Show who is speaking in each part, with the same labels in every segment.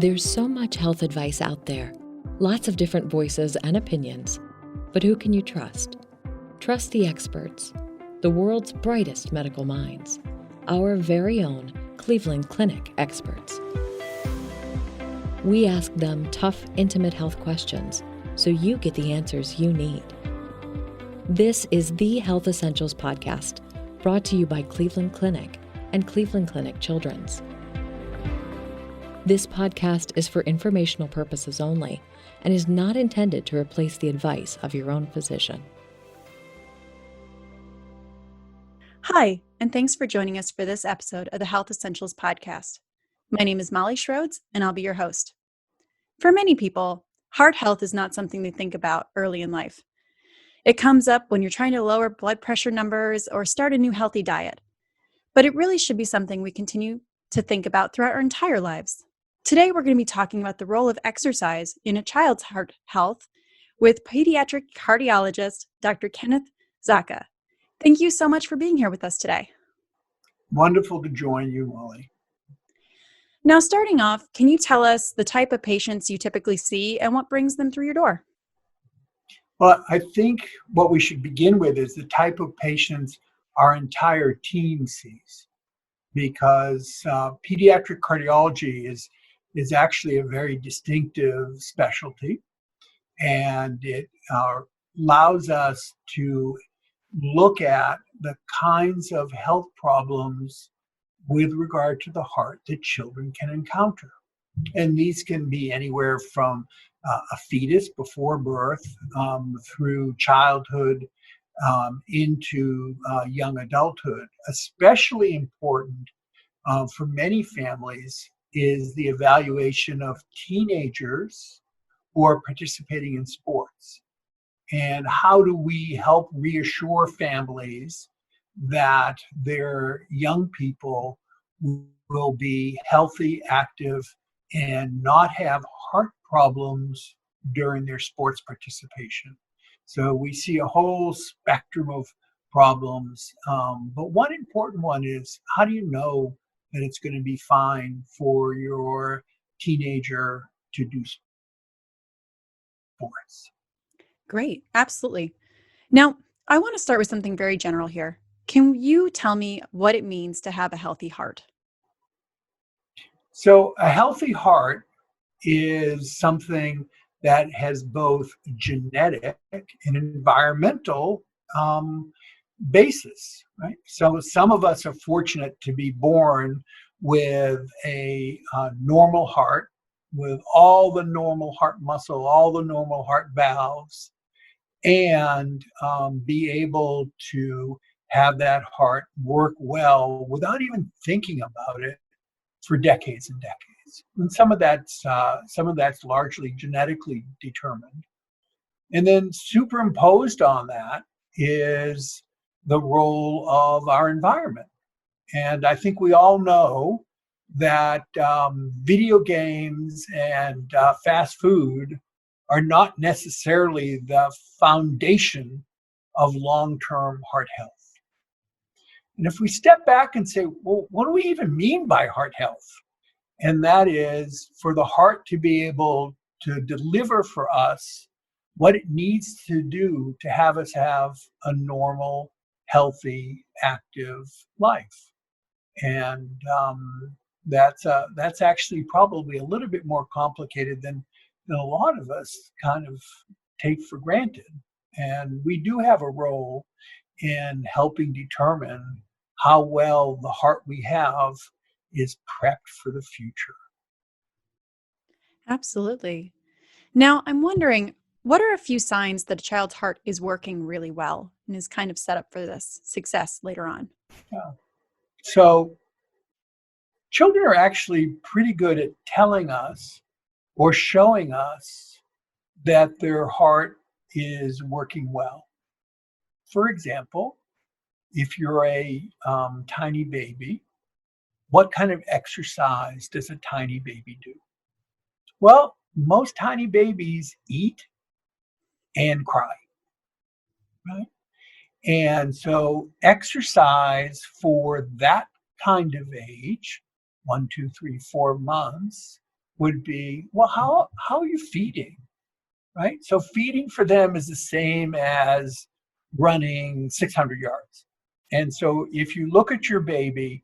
Speaker 1: There's so much health advice out there, lots of different voices and opinions. But who can you trust? Trust the experts, the world's brightest medical minds, our very own Cleveland Clinic experts. We ask them tough, intimate health questions so you get the answers you need. This is the Health Essentials Podcast, brought to you by Cleveland Clinic and Cleveland Clinic Children's. This podcast is for informational purposes only and is not intended to replace the advice of your own physician.
Speaker 2: Hi, and thanks for joining us for this episode of the Health Essentials Podcast. My name is Molly Schroeds, and I'll be your host. For many people, heart health is not something they think about early in life. It comes up when you're trying to lower blood pressure numbers or start a new healthy diet. But it really should be something we continue to think about throughout our entire lives. Today, we're going to be talking about the role of exercise in a child's heart health with pediatric cardiologist, Dr. Kenneth Zaka. Thank you so much for being here with us today.
Speaker 3: Wonderful to join you, Molly.
Speaker 2: Now, starting off, can you tell us the type of patients you typically see and what brings them through your door?
Speaker 3: Well, I think what we should begin with is the type of patients our entire team sees, because pediatric cardiology is actually a very distinctive specialty, and it allows us to look at the kinds of health problems with regard to the heart that children can encounter. And these can be anywhere from a fetus before birth through childhood into young adulthood. Especially important for many families is the evaluation of teenagers who are participating in sports. And how do we help reassure families that their young people will be healthy, active, and not have heart problems during their sports participation? So we see a whole spectrum of problems. But one important one is, how do you know that it's going to be fine for your teenager to do sports?
Speaker 2: Great, absolutely. Now, I want to start with something very general here. Can you tell me what it means to have a healthy heart?
Speaker 3: So a healthy heart is something that has both genetic and environmental basis, right? So some of us are fortunate to be born with a normal heart, with all the normal heart muscle, all the normal heart valves, and be able to have that heart work well without even thinking about it for decades and decades. And some of that's largely genetically determined. And then superimposed on that is the role of our environment. And I think we all know that video games and fast food are not necessarily the foundation of long-term heart health. And if we step back and say, well, what do we even mean by heart health? And that is for the heart to be able to deliver for us what it needs to do to have us have a normal, healthy, active life. And that's actually probably a little bit more complicated than a lot of us kind of take for granted. And we do have a role in helping determine how well the heart we have is prepped for the future.
Speaker 2: Absolutely. Now, I'm wondering, what are a few signs that a child's heart is working really well and is kind of set up for this success later on?
Speaker 3: Yeah. So children are actually pretty good at telling us or showing us that their heart is working well. For example, if you're a tiny baby, what kind of exercise does a tiny baby do? Well, most tiny babies eat and cry, right? And so exercise for that kind of age, 1, 2, 3, 4 months, would be, well, how are you feeding, right? So feeding for them is the same as running 600 yards. And so if you look at your baby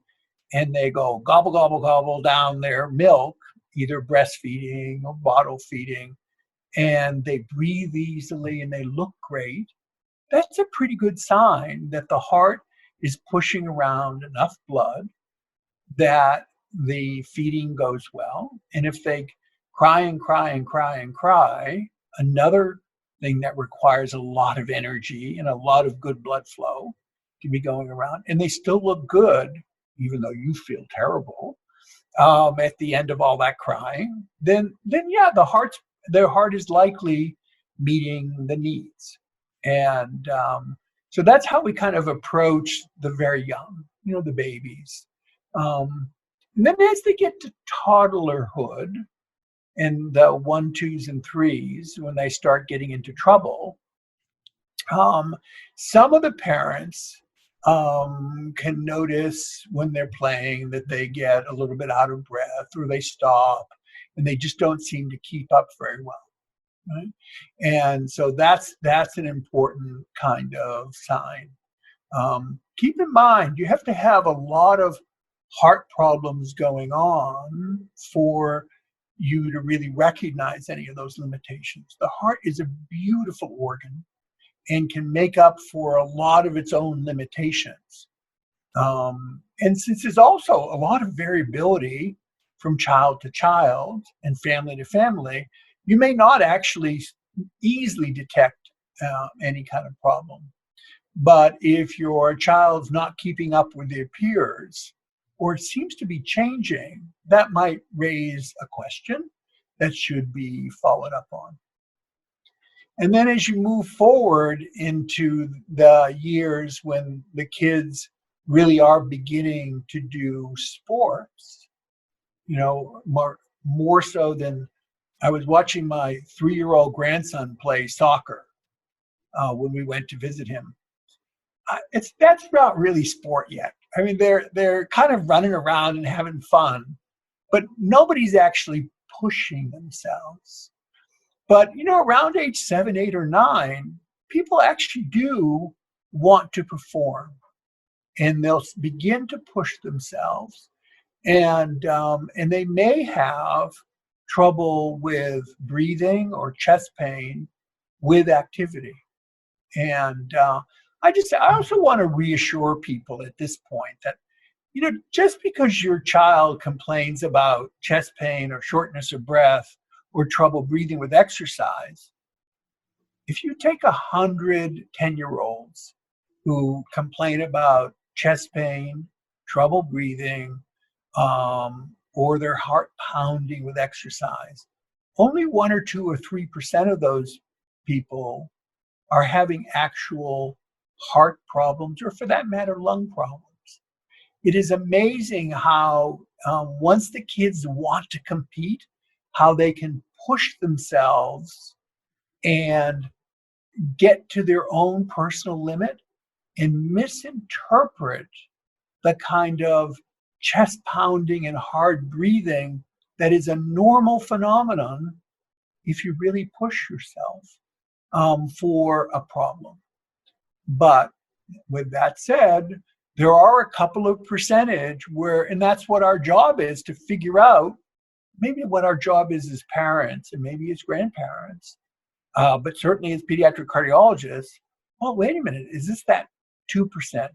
Speaker 3: and they go gobble, gobble, gobble down their milk, either breastfeeding or bottle feeding, and they breathe easily and they look great, that's a pretty good sign that the heart is pushing around enough blood that the feeding goes well. And if they cry and cry and cry and cry, another thing that requires a lot of energy and a lot of good blood flow to be going around, and they still look good, even though you feel terrible at the end of all that crying, then yeah, their heart is likely meeting the needs. And so that's how we kind of approach the very young, the babies. And then as they get to toddlerhood and the 1, 2s, and 3s, when they start getting into trouble, some of the parents can notice when they're playing that they get a little bit out of breath, or they stop and they just don't seem to keep up very well. Right? And so that's an important kind of sign. Keep in mind, you have to have a lot of heart problems going on for you to really recognize any of those limitations. The heart is a beautiful organ and can make up for a lot of its own limitations. And since there's also a lot of variability from child to child and family to family, you may not actually easily detect any kind of problem. But if your child's not keeping up with their peers, or it seems to be changing, that might raise a question that should be followed up on. And then as you move forward into the years when the kids really are beginning to do sports, more so than I was watching my 3-year-old grandson play soccer when we went to visit him. That's not really sport yet. I mean, they're kind of running around and having fun, but nobody's actually pushing themselves. But, around age 7, 8, or 9, people actually do want to perform, and they'll begin to push themselves, and they may have trouble with breathing or chest pain with activity. And I also want to reassure people at this point that, just because your child complains about chest pain or shortness of breath or trouble breathing with exercise, if you take 100 10-year-olds who complain about chest pain, trouble breathing, or their heart pounding with exercise, only 1 or 2 or 3% of those people are having actual heart problems, or for that matter, lung problems. It is amazing how once the kids want to compete, how they can push themselves and get to their own personal limit and misinterpret the kind of chest pounding and hard breathing that is a normal phenomenon if you really push yourself for a problem. But with that said, there are a couple of percentage and that's what our job is, to figure out maybe what our job is as parents and maybe as grandparents, but certainly as pediatric cardiologists. Well, wait a minute, is this that 2%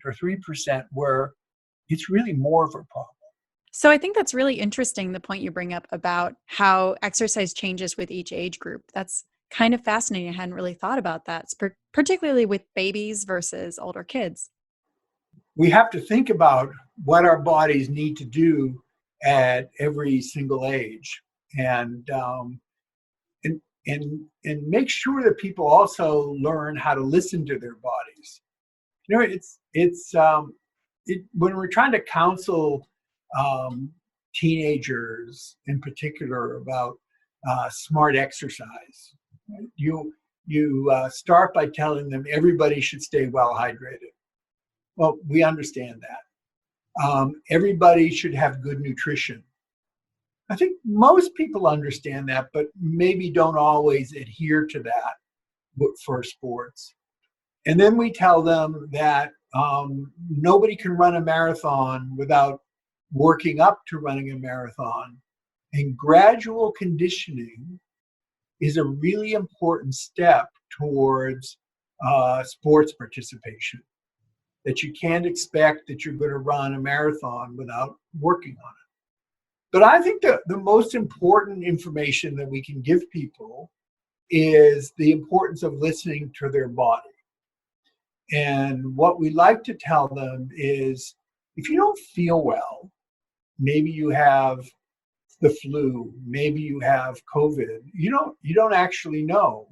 Speaker 3: or 3% where it's really more of a problem?
Speaker 2: So I think that's really interesting, the point you bring up about how exercise changes with each age group. That's kind of fascinating. I hadn't really thought about that, particularly with babies versus older kids.
Speaker 3: We have to think about what our bodies need to do at every single age, and make sure that people also learn how to listen to their bodies. When we're trying to counsel teenagers in particular about smart exercise, you start by telling them everybody should stay well hydrated. Well, we understand that. Everybody should have good nutrition. I think most people understand that, but maybe don't always adhere to that for sports. And then we tell them that nobody can run a marathon without working up to running a marathon. And gradual conditioning is a really important step towards sports participation. That you can't expect that you're going to run a marathon without working on it. But I think that the most important information that we can give people is the importance of listening to their body. And what we like to tell them is, if you don't feel well, maybe you have the flu, maybe you have COVID, you don't actually know.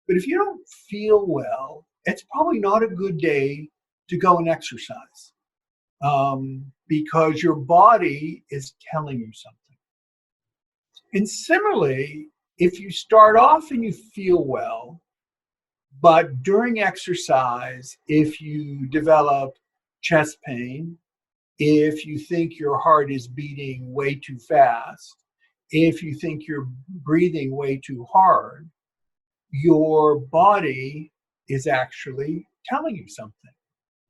Speaker 3: But if you don't feel well, it's probably not a good day to go and exercise, because your body is telling you something. And similarly, if you start off and you feel well, but during exercise, if you develop chest pain, if you think your heart is beating way too fast, if you think you're breathing way too hard, your body is actually telling you something.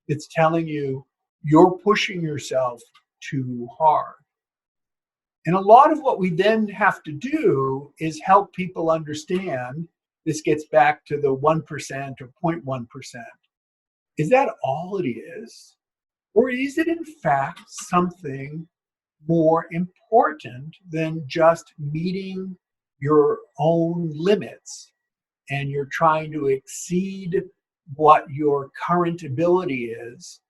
Speaker 3: It's telling you you're pushing yourself too hard. And a lot of what we then have to do is help people understand, this gets back to the 1% or 0.1%. Is that all it is? Or is it in fact something more important than just meeting your own limits, and you're trying to exceed what your current ability is?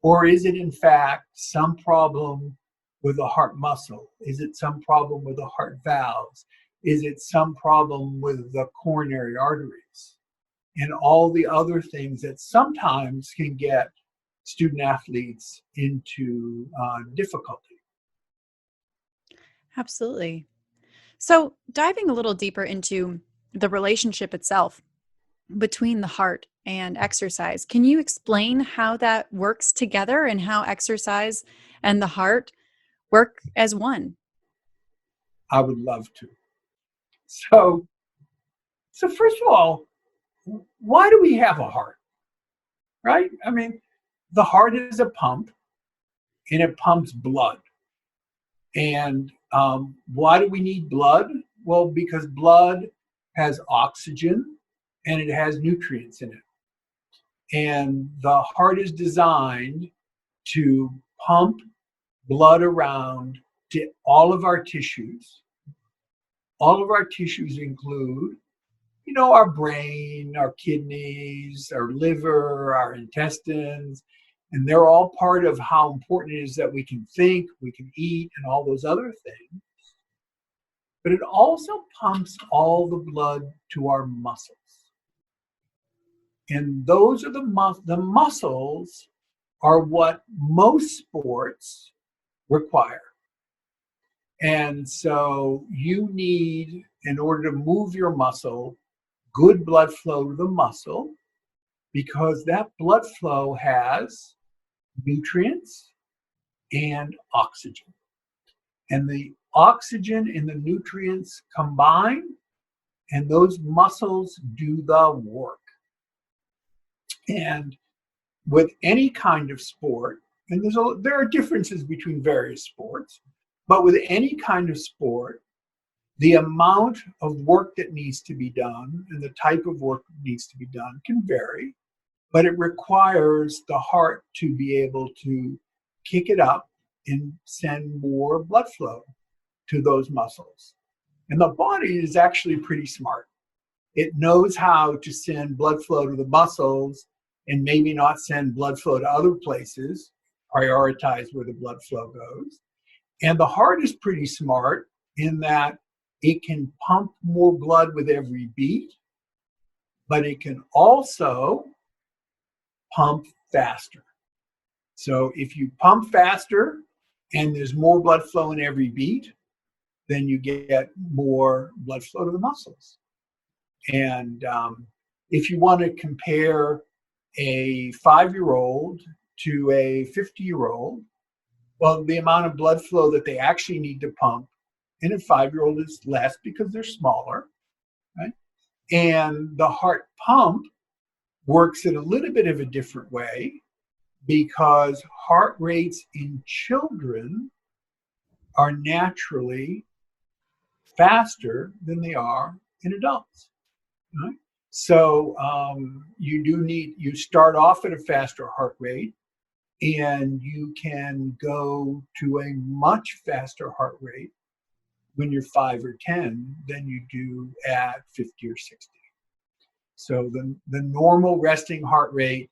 Speaker 3: Or is it in fact some problem with the heart muscle? Is it some problem with the heart valves? Is it some problem with the coronary arteries? And all the other things that sometimes can get student athletes into difficulty.
Speaker 2: Absolutely. So, diving a little deeper into the relationship itself between the heart and exercise, can you explain how that works together and how exercise and the heart work as one?
Speaker 3: I would love to. So first of all, why do we have a heart? Right? I mean, the heart is a pump, and it pumps blood. And why do we need blood? Well, because blood has oxygen and it has nutrients in it. And the heart is designed to pump blood around to all of our tissues. All of our tissues include, our brain, our kidneys, our liver, our intestines, and they're all part of how important it is that we can think, we can eat, and all those other things. But it also pumps all the blood to our muscles. And those are the muscles are what most sports require. And so you need, in order to move your muscle, good blood flow to the muscle, because that blood flow has nutrients and oxygen. And the oxygen and the nutrients combine, and those muscles do the work. And with any kind of sport, and there are differences between various sports, but with any kind of sport, the amount of work that needs to be done and the type of work that needs to be done can vary, but it requires the heart to be able to kick it up and send more blood flow to those muscles. And the body is actually pretty smart. It knows how to send blood flow to the muscles and maybe not send blood flow to other places, prioritize where the blood flow goes. And the heart is pretty smart in that it can pump more blood with every beat, but it can also pump faster. So if you pump faster and there's more blood flow in every beat, then you get more blood flow to the muscles. And if you want to compare a 5-year-old to a 50-year-old, well, the amount of blood flow that they actually need to pump and a 5-year-old is less because they're smaller, right? And the heart pump works in a little bit of a different way because heart rates in children are naturally faster than they are in adults. Right? So you start off at a faster heart rate, and you can go to a much faster heart rate when you're 5 or 10 than you do at 50 or 60. So the normal resting heart rate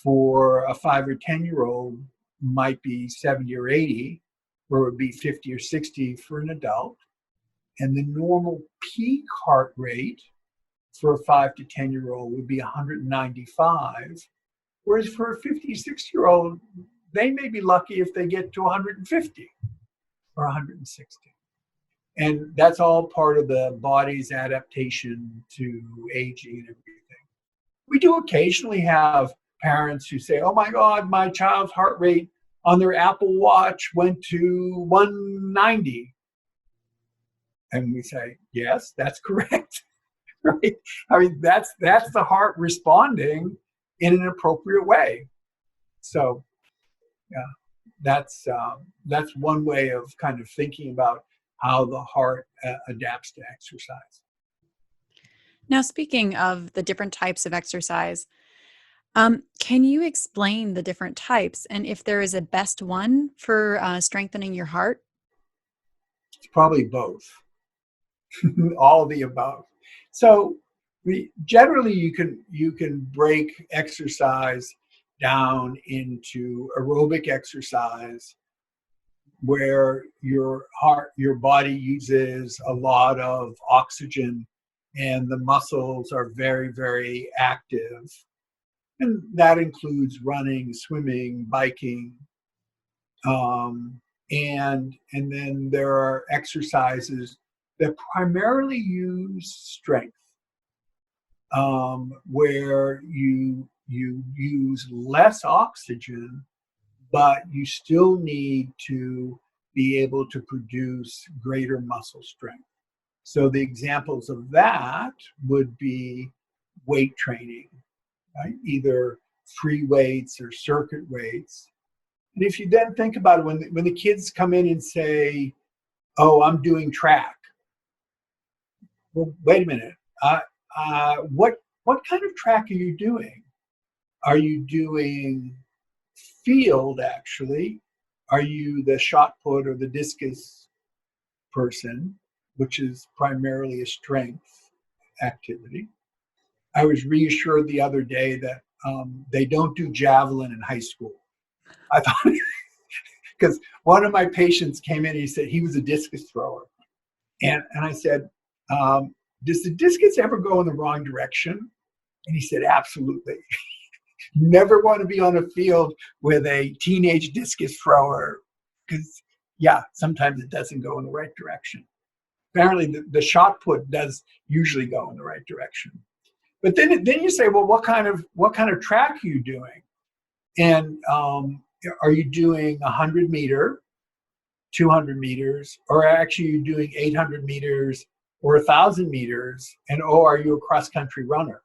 Speaker 3: for a 5 or 10-year-old might be 70 or 80, or it would be 50 or 60 for an adult. And the normal peak heart rate for a 5 to 10-year-old would be 195, whereas for a 50, 60-year-old, they may be lucky if they get to 150 or 160. And that's all part of the body's adaptation to aging and everything. We do occasionally have parents who say, oh my God, my child's heart rate on their Apple Watch went to 190. And we say, yes, that's correct. Right? I mean, that's the heart responding in an appropriate way. So, yeah, that's one way of kind of thinking about how the heart adapts to exercise.
Speaker 2: Now, speaking of the different types of exercise, can you explain the different types and if there is a best one for strengthening your heart?
Speaker 3: It's probably both, all of the above. So generally you can break exercise down into aerobic exercise, where your body uses a lot of oxygen and the muscles are very, very active. And that includes running, swimming, biking. And then there are exercises that primarily use strength, where you use less oxygen, but you still need to be able to produce greater muscle strength. So the examples of that would be weight training, right? Either free weights or circuit weights. And if you then think about it, when the kids come in and say, oh, I'm doing track. Well, wait a minute. What kind of track are you doing? Are you doing field, actually? Are you the shot put or the discus person, which is primarily a strength activity? I was reassured the other day that they don't do javelin in high school. I thought, because one of my patients came in and he said he was a discus thrower. And I said, does the discus ever go in the wrong direction? And he said, absolutely. Never want to be on a field with a teenage discus thrower, because, yeah, sometimes it doesn't go in the right direction. Apparently, the shot put does usually go in the right direction. But then you say, well, what kind of track are you doing? And are you doing 100 meter, 200 meters, or actually you're doing 800 meters or 1,000 meters? And are you a cross country runner?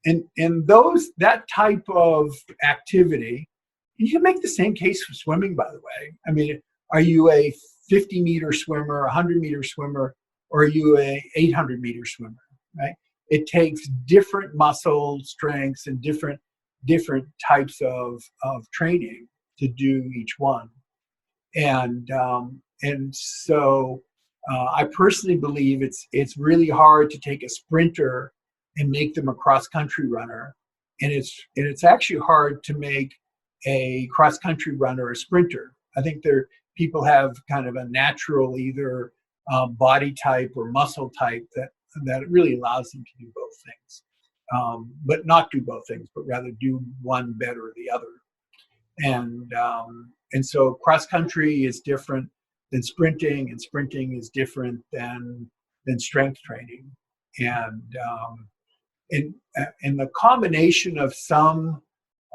Speaker 3: And that type of activity, you can make the same case for swimming, by the way. I mean, are you a 50-meter swimmer, a 100-meter swimmer, or are you a 800-meter swimmer, right? It takes different muscle strengths and different types of training to do each one. And so I personally believe it's really hard to take a sprinter and make them a cross-country runner, and it's actually hard to make a cross-country runner a sprinter. I think people have kind of a natural either body type or muscle type that really allows them to do both things, but not do both things, but rather do one better or the other. And so cross-country is different than sprinting, and sprinting is different than strength training. And the combination of some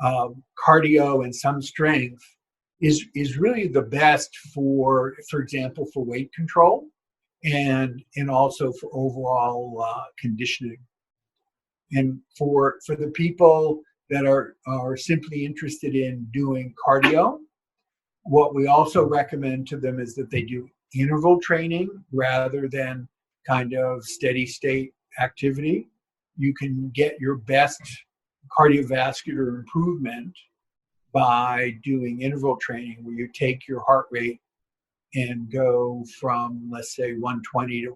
Speaker 3: cardio and some strength is really the best for example, for weight control and also for overall conditioning. And for the people that are simply interested in doing cardio, what we also recommend to them is that they do interval training rather than kind of steady state activity. You can get your best cardiovascular improvement by doing interval training, where you take your heart rate and go from, let's say, 120 to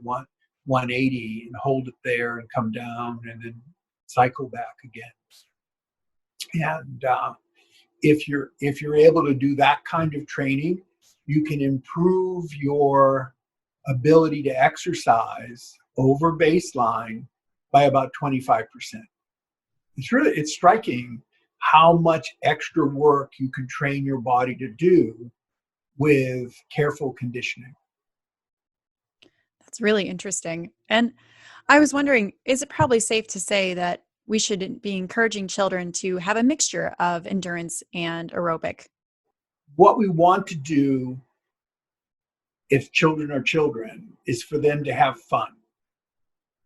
Speaker 3: 180 and hold it there and come down and then cycle back again. And if you're able to do that kind of training, you can improve your ability to exercise over baseline by about 25%. It's striking how much extra work you can train your body to do with careful conditioning.
Speaker 2: That's really interesting. And I was wondering, is it probably safe to say that we should be encouraging children to have a mixture of endurance and aerobic?
Speaker 3: What we want to do, if children are children, is for them to have fun,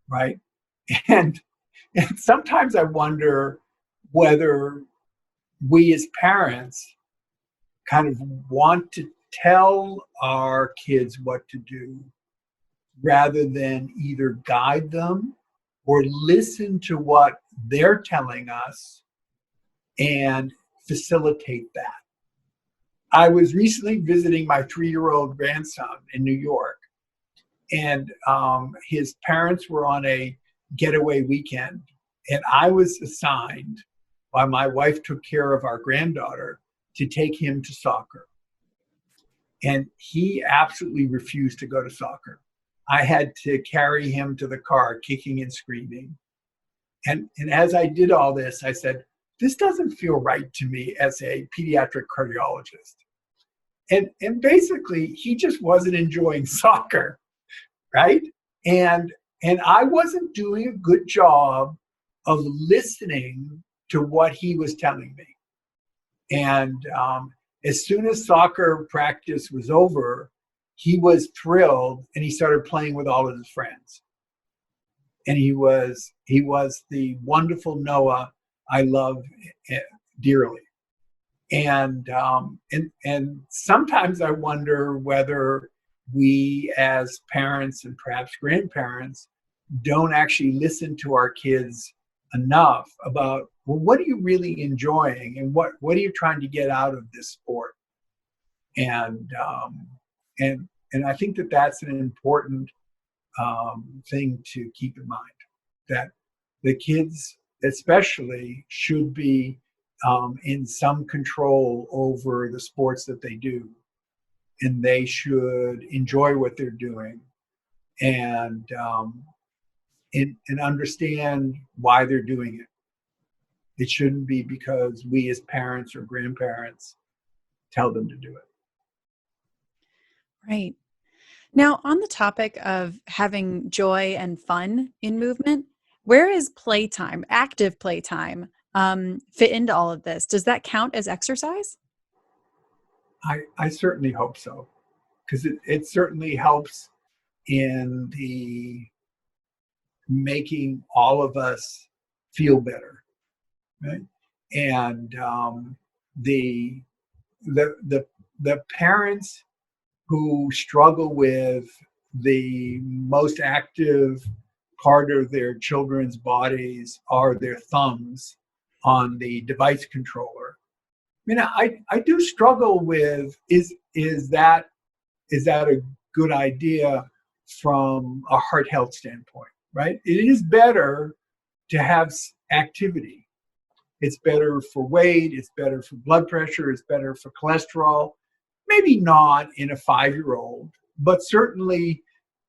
Speaker 3: right? And sometimes I wonder whether we as parents kind of want to tell our kids what to do rather than either guide them or listen to what they're telling us and facilitate that. I was recently visiting my 3-year-old grandson in New York, and his parents were on a getaway weekend, and I was assigned, while my wife took care of our granddaughter, to take him to soccer. And he absolutely refused to go to soccer. I had to carry him to the car, kicking and screaming. And as I did all this, I said, this doesn't feel right to me as a pediatric cardiologist. And basically, he just wasn't enjoying soccer, right? And I wasn't doing a good job of listening to what he was telling me. And as soon as soccer practice was over, he was thrilled and he started playing with all of his friends. And he was the wonderful Noah I love dearly. And sometimes I wonder whether we as parents and perhaps grandparents don't actually listen to our kids enough about, well, what are you really enjoying and what are you trying to get out of this sport? And I think that that's an important thing to keep in mind, that the kids especially should be in some control over the sports that they do, and they should enjoy what they're doing and understand why they're doing it. It shouldn't be because we as parents or grandparents tell them to do it.
Speaker 2: Right. Now, on the topic of having joy and fun in movement, where is playtime, active playtime, fit into all of this? Does that count as exercise?
Speaker 3: I certainly hope so, because it certainly helps in the making all of us feel better, right? And the parents who struggle with the most active part of their children's bodies are their thumbs on the device controller. I mean, I do struggle with, is that a good idea from a heart health standpoint, right? It is better to have activity. It's better for weight, it's better for blood pressure, it's better for cholesterol. Maybe not in a 5-year-old, but certainly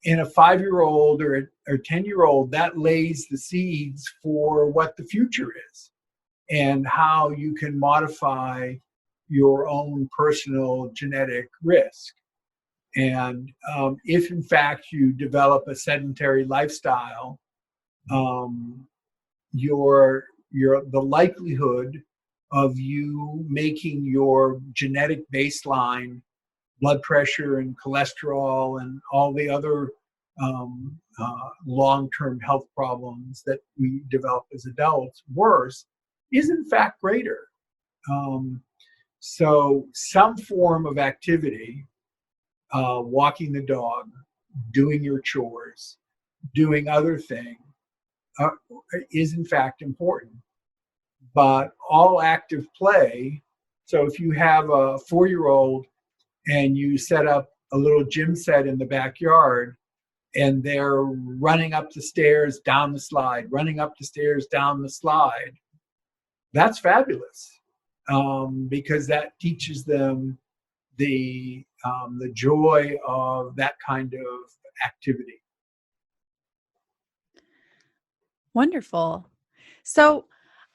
Speaker 3: in a 5-year-old or 10-year-old, that lays the seeds for what the future is and how you can modify your own personal genetic risk. And if in fact you develop a sedentary lifestyle, the likelihood of you making your genetic baseline blood pressure and cholesterol and all the other long-term health problems that we develop as adults worse is in fact greater. So some form of activity, walking the dog, doing your chores, doing other things, is in fact important. But all active play, so if you have a 4-year-old and you set up a little gym set in the backyard and they're running up the stairs, down the slide, running up the stairs, down the slide, that's fabulous, because that teaches them the joy of that kind of activity.
Speaker 2: Wonderful. So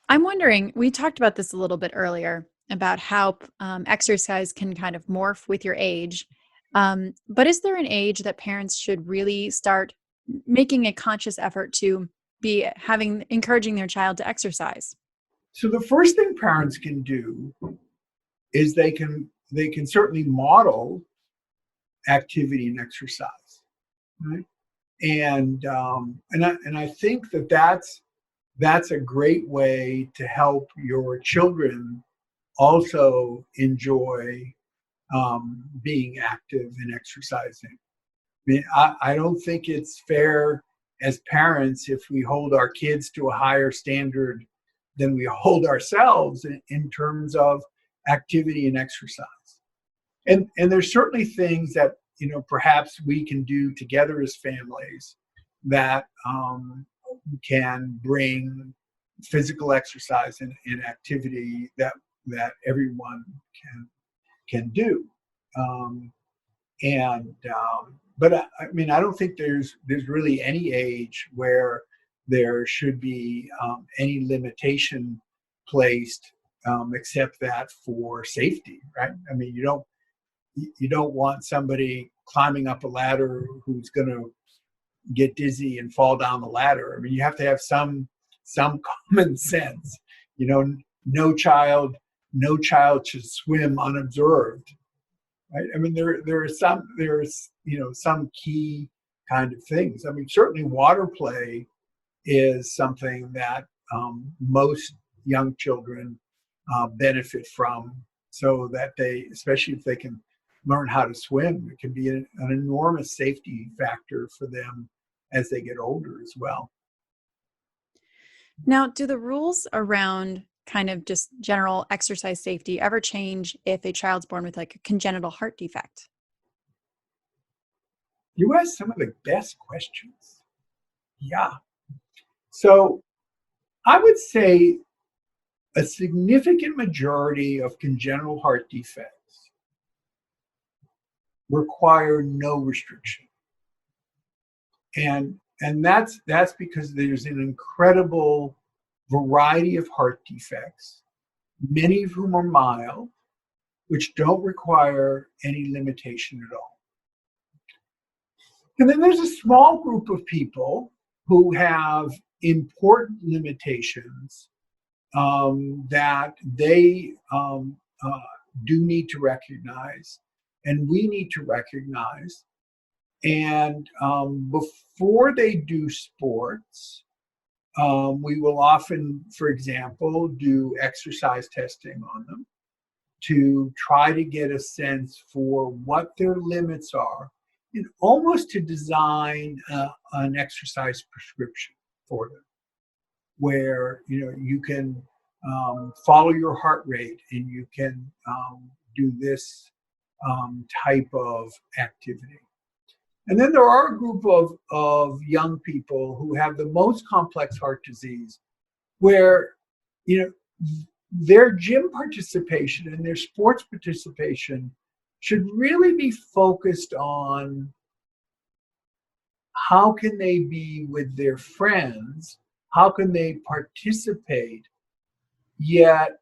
Speaker 2: I'm wondering, we talked about this a little bit earlier about how exercise can kind of morph with your age. But is there an age that parents should really start making a conscious effort to be encouraging their child to exercise?
Speaker 3: So the first thing parents can do is they can certainly model activity and exercise, right? And I think that's a great way to help your children also enjoy being active and exercising. I mean, I don't think it's fair as parents if we hold our kids to a higher standard than we hold ourselves in terms of activity and exercise. And there's certainly things that, perhaps we can do together as families that can bring physical exercise and activity that everyone can do. But I mean, I don't think there's really any age where there should be any limitation placed, except that for safety, right? I mean, you don't want somebody climbing up a ladder who's going to get dizzy and fall down the ladder. I mean, you have to have some common sense. No child should swim unobserved, right? I mean, there's some key kind of things. I mean, certainly water play is something that most young children benefit from, so that they, especially if they can learn how to swim, it can be an enormous safety factor for them as they get older as well.
Speaker 2: Now, do the rules around kind of just general exercise safety ever change if a child's born with like a congenital heart defect?
Speaker 3: You asked some of the best questions. Yeah. So I would say a significant majority of congenital heart defects require no restriction. And that's because there's an incredible variety of heart defects, many of whom are mild, which don't require any limitation at all. And then there's a small group of people who have important limitations that they do need to recognize, and we need to recognize. And before they do sports, we will often, for example, do exercise testing on them to try to get a sense for what their limits are, and almost to design an exercise prescription for them, where you can follow your heart rate and you can do this type of activity. And then there are a group of young people who have the most complex heart disease, where their gym participation and their sports participation should really be focused on how can they be with their friends, how can they participate, yet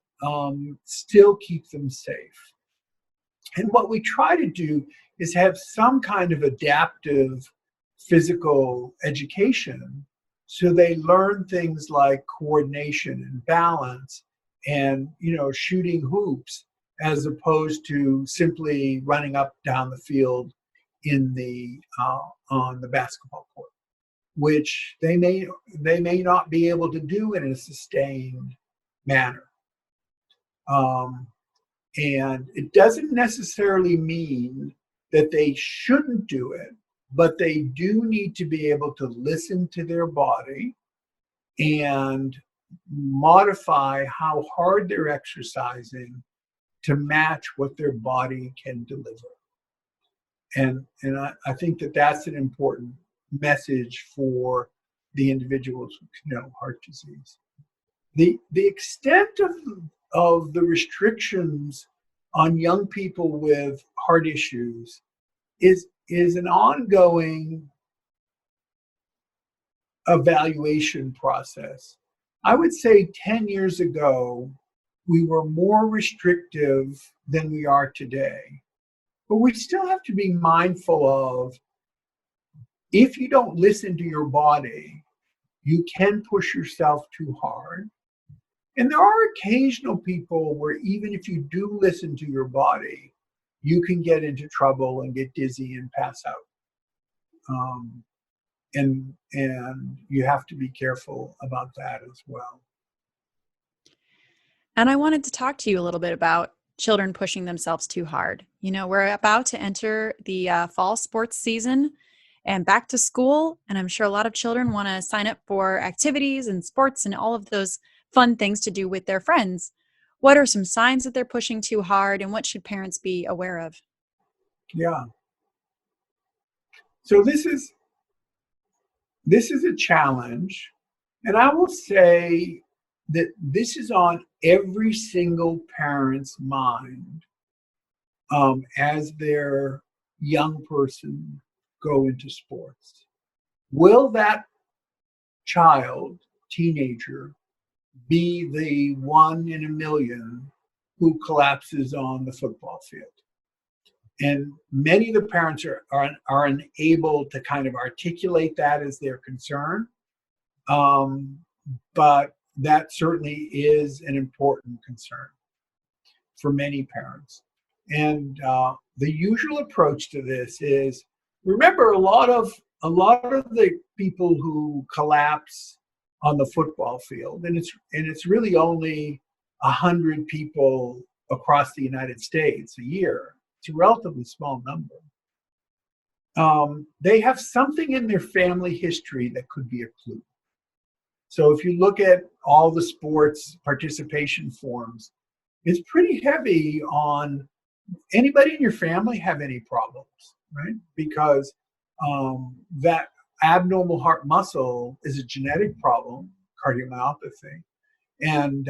Speaker 3: still keep them safe. And what we try to do is have some kind of adaptive physical education, so they learn things like coordination and balance and shooting hoops as opposed to simply running up down the field in the on the basketball court, which they may not be able to do in a sustained manner. And it doesn't necessarily mean that they shouldn't do it, but they do need to be able to listen to their body and modify how hard they're exercising to match what their body can deliver. And I think that that's an important message for the individuals with congenital heart disease. The extent of the restrictions on young people with heart issues is an ongoing evaluation process. I would say 10 years ago, we were more restrictive than we are today. But we still have to be mindful of, if you don't listen to your body, you can push yourself too hard. And there are occasional people where even if you do listen to your body, you can get into trouble and get dizzy and pass out. And you have to be careful about that as well.
Speaker 2: And I wanted to talk to you a little bit about children pushing themselves too hard. We're about to enter the fall sports season and back to school. And I'm sure a lot of children want to sign up for activities and sports and all of those fun things to do with their friends. What are some signs that they're pushing too hard, and what should parents be aware of?
Speaker 3: Yeah. So this is a challenge. And I will say that this is on every single parent's mind as their young person go into sports. Will that child, teenager, be the 1 in a million who collapses on the football field? And many of the parents are unable to kind of articulate that as their concern. But that certainly is an important concern for many parents. And the usual approach to this is, remember, a lot of the people who collapse on the football field, and it's really only 100 people across the United States a year. It's a relatively small number. They have something in their family history that could be a clue. So if you look at all the sports participation forms, it's pretty heavy on, anybody in your family have any problems, right? Because that abnormal heart muscle is a genetic problem, cardiomyopathy. And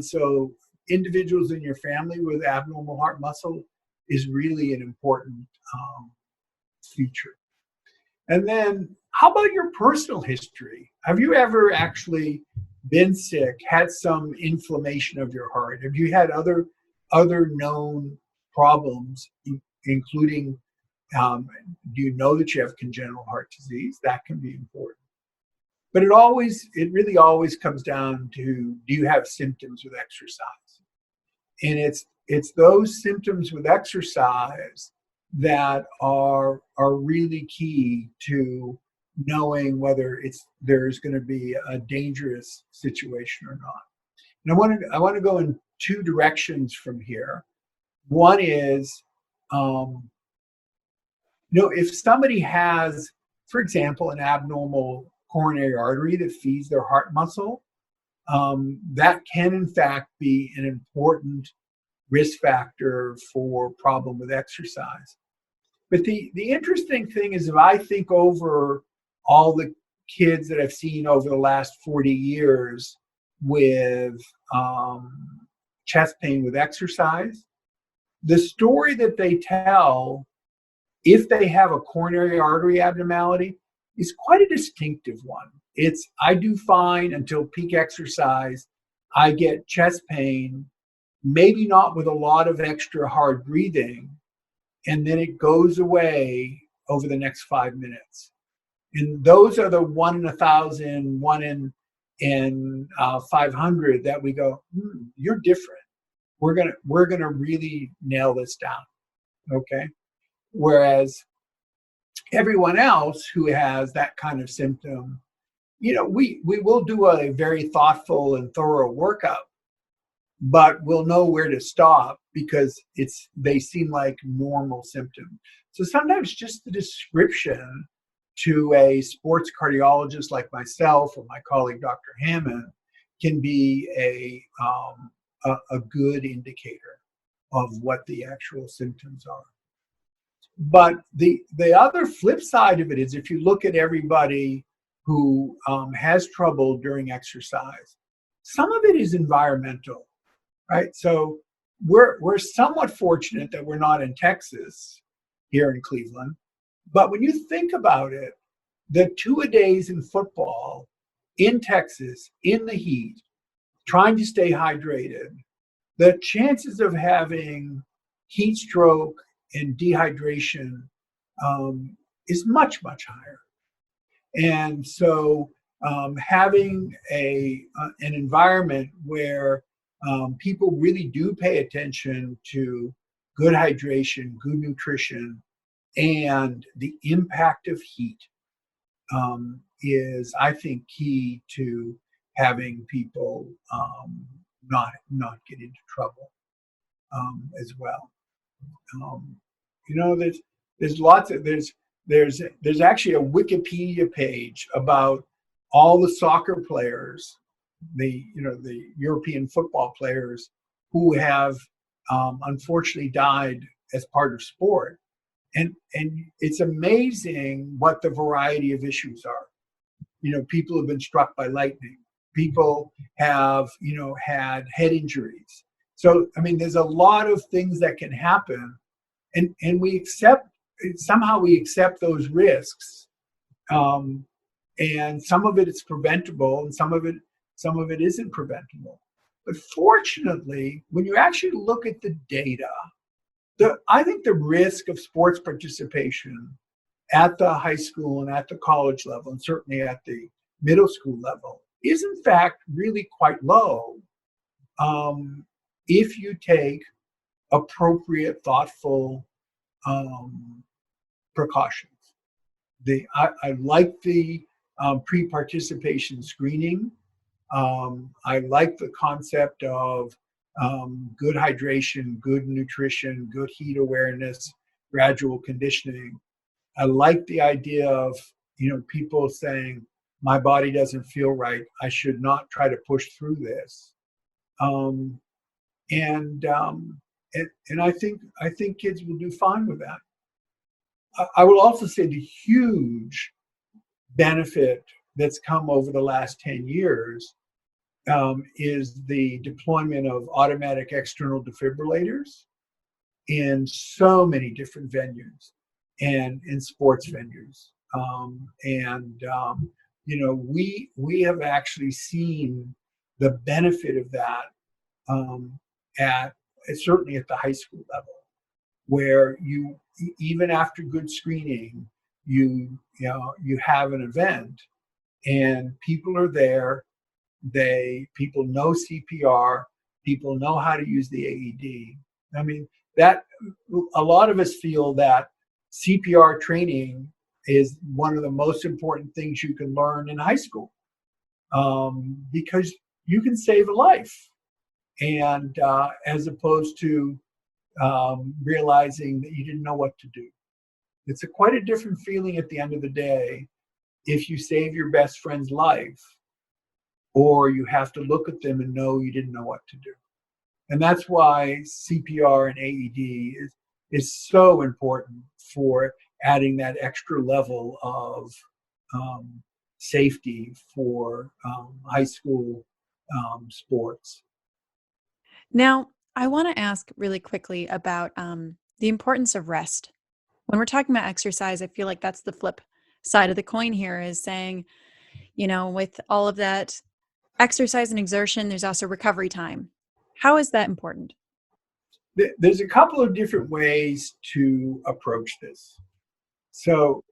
Speaker 3: so individuals in your family with abnormal heart muscle is really an important feature. And then how about your personal history? Have you ever actually been sick, had some inflammation of your heart? Have you had other known problems, including, do you know that you have congenital heart disease? That can be important. But it really always comes down to, do you have symptoms with exercise? And it's those symptoms with exercise that are really key to knowing whether there's going to be a dangerous situation or not. And I want to go in two directions from here. One is, if somebody has, for example, an abnormal coronary artery that feeds their heart muscle, that can in fact be an important risk factor for problem with exercise. But the interesting thing is, if I think over all the kids that I've seen over the last 40 years with chest pain with exercise, the story that they tell, if they have a coronary artery abnormality, is quite a distinctive one. It's, I do fine until peak exercise. I get chest pain, maybe not with a lot of extra hard breathing, and then it goes away over the next 5 minutes. And those are the 1 in 1,000, 1 in in 500 that we go, you're different. We're gonna really nail this down, okay? Whereas everyone else who has that kind of symptom, we will do a very thoughtful and thorough workup, but we'll know where to stop because they seem like normal symptoms. So sometimes just the description to a sports cardiologist like myself or my colleague Dr. Hammond can be a good indicator of what the actual symptoms are. But the other flip side of it is if you look at everybody who has trouble during exercise, some of it is environmental, right? So we're somewhat fortunate that we're not in Texas here in Cleveland. But when you think about it, the two-a-days in football in Texas, in the heat, trying to stay hydrated, the chances of having heat stroke and dehydration is much, much higher. And so having an environment where people really do pay attention to good hydration, good nutrition, and the impact of heat is, I think, key to having people not get into trouble as well. There's lots of there's actually a Wikipedia page about all the soccer players, the European football players who have unfortunately died as part of sport. And it's amazing what the variety of issues are. People have been struck by lightning. People have, had head injuries. So, there's a lot of things that can happen, and somehow we accept those risks. And some of it is preventable, and some of it isn't preventable. But fortunately, when you actually look at the data, I think the risk of sports participation at the high school and at the college level, and certainly at the middle school level, is in fact really quite low if you take appropriate, thoughtful precautions. I like the pre-participation screening. I like the concept of good hydration, good nutrition, good heat awareness, gradual conditioning. I like the idea of people saying, my body doesn't feel right, I should not try to push through this. And I think kids will do fine with that. I will also say the huge benefit that's come over the last 10 years is the deployment of automatic external defibrillators in so many different venues and in sports venues. We have actually seen the benefit of that certainly at the high school level, where you, even after good screening, you have an event and people are there. People know CPR, people know how to use the AED. That a lot of us feel that CPR training is one of the most important things you can learn in high school, because you can save a life, and as opposed to realizing that you didn't know what to do. It's quite a different feeling at the end of the day if you save your best friend's life, or you have to look at them and know you didn't know what to do. And that's why CPR and AED is so important for adding that extra level of safety for high school sports.
Speaker 2: Now, I want to ask really quickly about the importance of rest. When we're talking about exercise, I feel like that's the flip side of the coin here, is saying, with all of that exercise and exertion, there's also recovery time. How is that important?
Speaker 3: There's a couple of different ways to approach this. So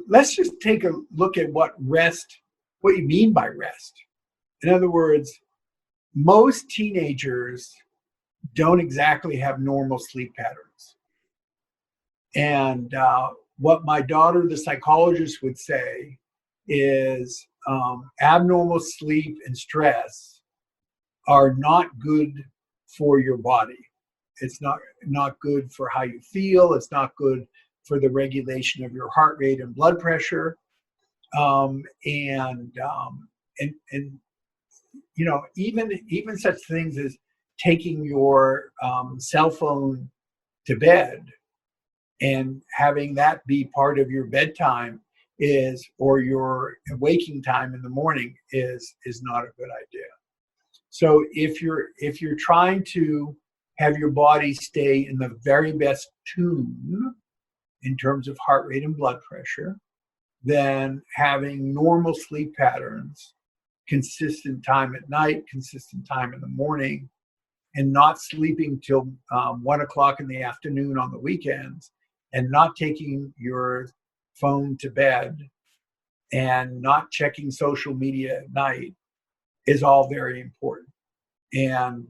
Speaker 3: let's just take a look at what rest what you mean by rest. In other words, most teenagers don't exactly have normal sleep patterns. And what my daughter, the psychologist, would say is abnormal sleep and stress are not good for your body. It's not good for how you feel. It's not good for the regulation of your heart rate and blood pressure. And you know, even such things as taking your cell phone to bed and having that be part of your bedtime or your waking time in the morning is not a good idea. So if you're trying to have your body stay in the very best tune in terms of heart rate and blood pressure, then having normal sleep patterns, consistent time at night, consistent time in the morning, and not sleeping till 1 o'clock in the afternoon on the weekends, and not taking your phone to bed, and not checking social media at night is all very important. And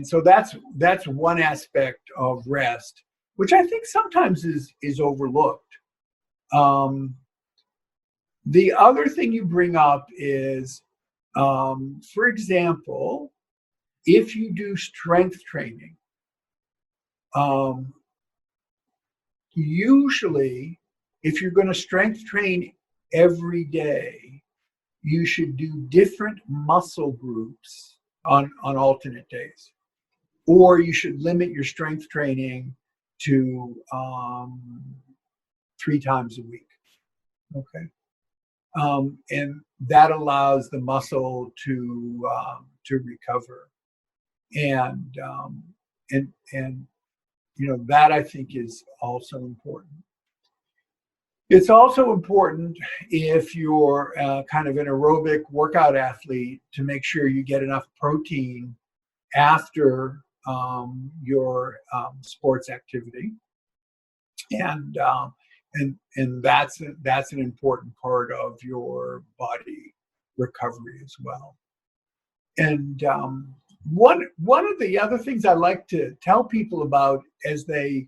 Speaker 3: so that's one aspect of rest, which I think sometimes is overlooked. The other thing you bring up is, for example, if you do strength training, usually if you're going to strength train every day, you should do different muscle groups on alternate days. Or you should limit your strength training to 3 times a week. Okay. And that allows the muscle to recover, and you know, that I think is also important. It's also important if you're kind of an aerobic workout athlete to make sure you get enough protein after your sports activity, and that's an important part of your body recovery as well. And one of the other things I like to tell people about as they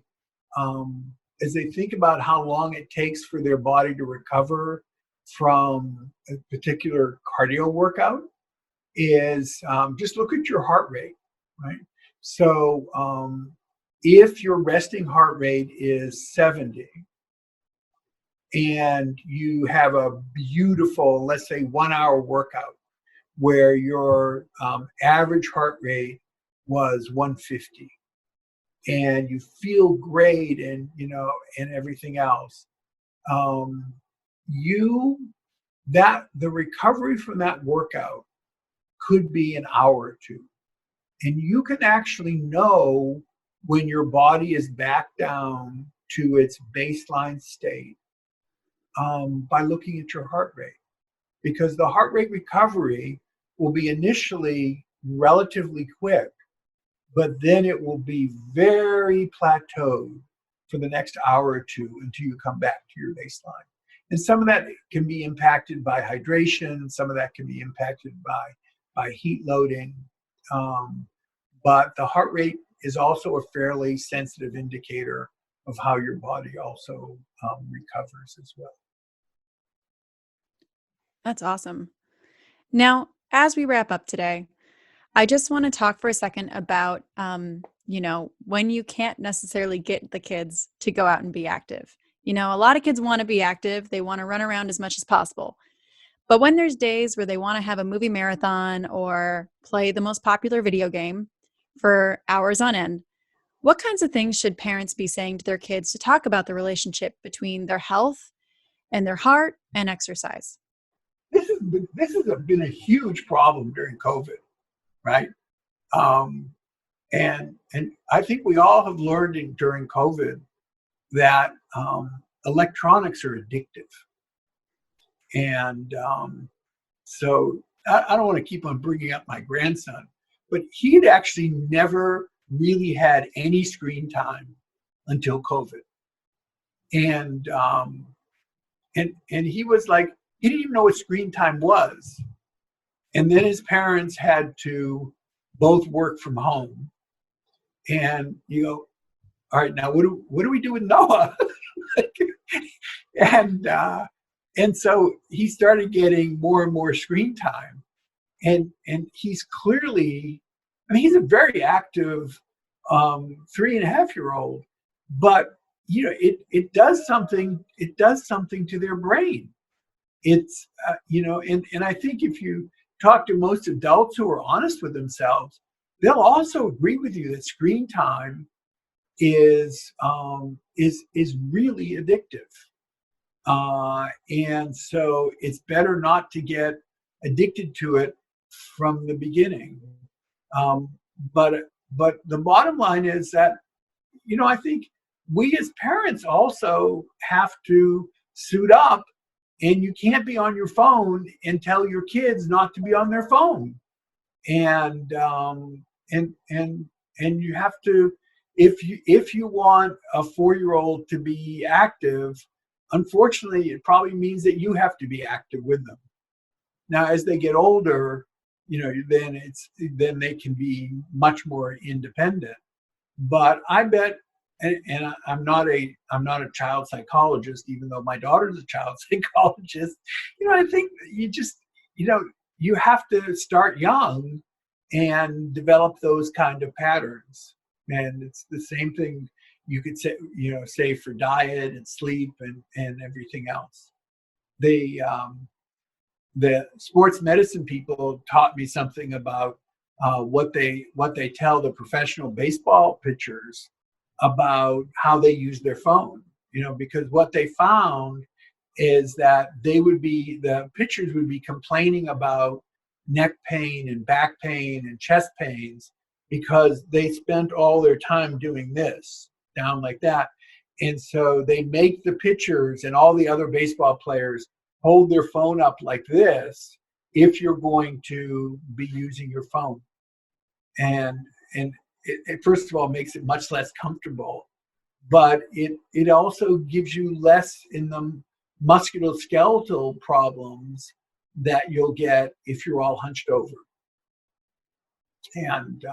Speaker 3: think about how long it takes for their body to recover from a particular cardio workout is just look at your heart rate, right? So if your resting heart rate is 70 and you have a beautiful, let's say 1 hour workout where your average heart rate was 150 and you feel great and, you know, and everything else, the recovery from that workout could be an hour or two. And you can actually know when your body is back down to its baseline state by looking at your heart rate. Because the heart rate recovery will be initially relatively quick, but then it will be very plateaued for the next hour or two until you come back to your baseline. And some of that can be impacted by hydration, some of that can be impacted by heat loading. But the heart rate is also a fairly sensitive indicator of how your body also recovers as well.
Speaker 2: That's awesome. Now, as we wrap up today, I just want to talk for a second about, you know, when you can't necessarily get the kids to go out and be active. You know, a lot of kids want to be active. They want to run around as much as possible. But when there's days where they want to have a movie marathon or play the most popular video game for hours on end, what kinds of things should parents be saying to their kids to talk about the relationship between their health and their heart and exercise?
Speaker 3: This has been a huge problem during COVID, right? And I think we all have learned during COVID that electronics are addictive. And so I don't want to keep on bringing up my grandson, but he had actually never really had any screen time until COVID. And he was like he didn't even know what screen time was. And then his parents had to both work from home. And you go, all right, now what do we do with Noah? and so he started getting more and more screen time. And he's clearly, I mean, he's a very active 3.5-year-old, but it does something to their brain. It's and I think if you talk to most adults who are honest with themselves, they'll also agree with you that screen time is really addictive, and so it's better not to get addicted to it from the beginning. But the bottom line is that I think we as parents also have to suit up, and you can't be on your phone and tell your kids not to be on their phone, and you have to, if you want a 4-year-old to be active, unfortunately it probably means that you have to be active with them. Now as they get older, then they can be much more independent. But I bet, and I'm not a child psychologist, even though my daughter's a child psychologist. I think you have to start young and develop those kind of patterns. And it's the same thing you could say for diet and sleep and everything else. The sports medicine people taught me something about what they tell the professional baseball pitchers about how they use their phone. Because what they found is that the pitchers would be complaining about neck pain and back pain and chest pains because they spent all their time doing this, down like that. And so they make the pitchers and all the other baseball players hold their phone up like this if you're going to be using your phone. And it first of all makes it much less comfortable, but it also gives you less in the musculoskeletal problems that you'll get if you're all hunched over. And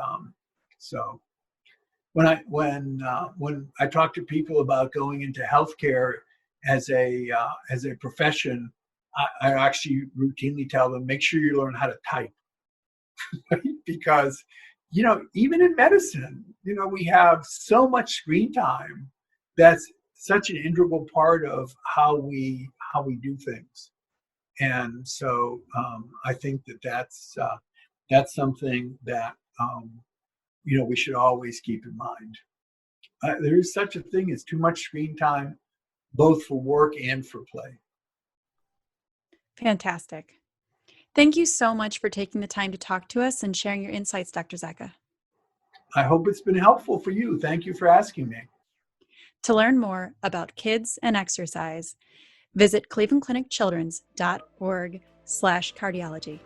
Speaker 3: so when I talk to people about going into healthcare as a profession, I actually routinely tell them, make sure you learn how to type. Because even in medicine, we have so much screen time that's such an integral part of how we do things. And so I think that's something that we should always keep in mind. There is such a thing as too much screen time, both for work and for play.
Speaker 2: Fantastic. Thank you so much for taking the time to talk to us and sharing your insights, Dr. Zecca. I
Speaker 3: hope it's been helpful for you. Thank you for asking me.
Speaker 2: To learn more about kids and exercise, visit clevelandclinicchildrens.org/cardiology.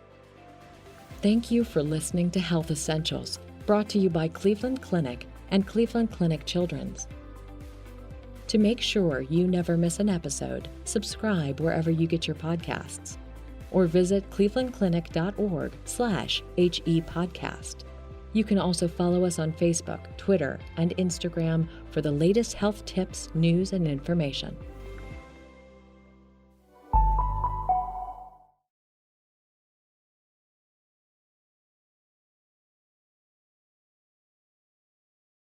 Speaker 1: Thank you for listening to Health Essentials, brought to you by Cleveland Clinic and Cleveland Clinic Children's. To make sure you never miss an episode, subscribe wherever you get your podcasts, or visit clevelandclinic.org/HE podcast. You can also follow us on Facebook, Twitter, and Instagram for the latest health tips, news, and information.